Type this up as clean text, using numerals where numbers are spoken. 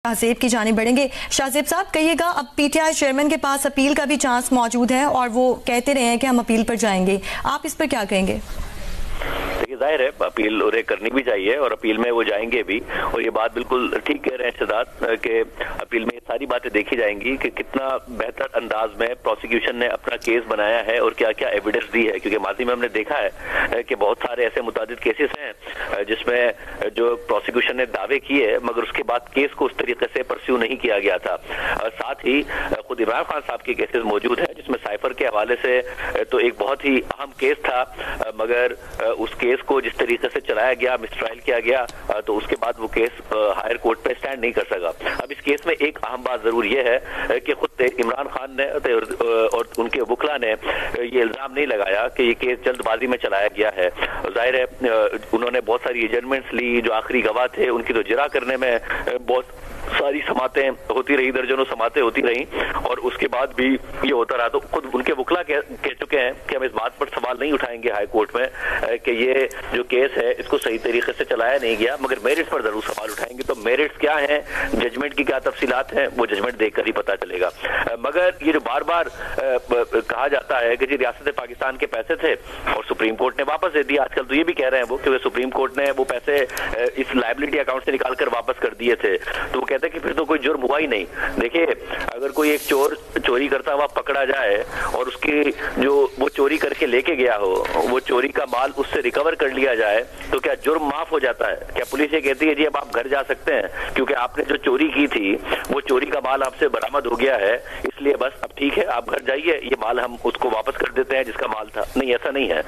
शाहजेब की जानिब बढ़ेंगे। शाहजेब साहब, कहिएगा, अब पीटीआई चेयरमैन के पास अपील का भी चांस मौजूद है और वो कहते रहे हैं कि हम अपील पर जाएंगे, आप इस पर क्या कहेंगे? देखिए, जाहिर है अपील उन्हें करनी भी चाहिए और अपील में वो जाएंगे भी, और ये बात बिल्कुल ठीक कह रहे हैं शहजाद कि अपील में सारी बातें देखी जाएंगी कि कितना बेहतर अंदाज में प्रोसिक्यूशन ने अपना केस बनाया है और क्या क्या एविडेंस दी है। क्योंकि माजी में हमने देखा है कि बहुत सारे ऐसे मुतादिद केसेस हैं जिसमें जो प्रोसिक्यूशन ने दावे किए मगर उसके बाद केस को उस तरीके से परस्यू नहीं किया गया था। साथ ही खुद इमरान खान साहब के केसेस मौजूद है जिसमें साइफर के हवाले से तो एक बहुत ही अहम केस था, मगर उस केस को जिस तरीके से चलाया गया, मिसट्रायल किया गया, तो उसके बाद वो केस हायर कोर्ट पे स्टैंड नहीं कर सका। अब इस केस में एक अहम बात जरूर ये है कि खुद इमरान खान ने और उनके वकला ने ये इल्जाम नहीं लगाया कि ये केस जल्दबाजी में चलाया गया है। जाहिर है उन्होंने बहुत सारी एजमेंट्स ली, जो आखिरी गवाह थे उनकी तो जिरा करने में बहुत सारी समातें होती रही, दर्जनों समातें होती रही, और उसके बाद भी ये होता रहा। तो खुद उनके वकला कह चुके हैं कि हम इस बात पर सवाल नहीं उठाएंगे हाई कोर्ट में कि ये जो केस है इसको सही तरीके से चलाया नहीं गया, मगर मेरिट्स पर जरूर सवाल उठाएंगे। तो मेरिट्स क्या हैं, जजमेंट की क्या तफसीलात हैं, वो जजमेंट देखकर ही पता चलेगा। मगर ये जो बार बार कहा जाता है कि जी रियासत पाकिस्तान के पैसे थे और सुप्रीम कोर्ट ने वापस दे दिए, आजकल तो ये भी कह रहे हैं वो क्योंकि सुप्रीम कोर्ट ने वो पैसे इस लायबिलिटी अकाउंट से निकालकर वापस कर दिए थे, तो वो कहते हैं कि फिर तो कोई जुर्म हुआ ही नहीं। देखिए, अगर कोई एक चोर चोरी करता हुआ पकड़ा जाए और उसकी जो वो चोरी करके लेके गया हो, वो चोरी का माल उससे रिकवर कर लिया जाए, तो क्या जुर्म माफ हो जाता है? क्या पुलिस ये कहती है जी अब आप घर जा सकते हैं क्योंकि आपने जो चोरी की थी वो चोरी का माल आपसे बरामद हो गया है, इसलिए बस अब ठीक है आप घर जाइए, ये माल हम उसको वापस कर देते हैं जिसका माल था? नहीं, ऐसा नहीं है।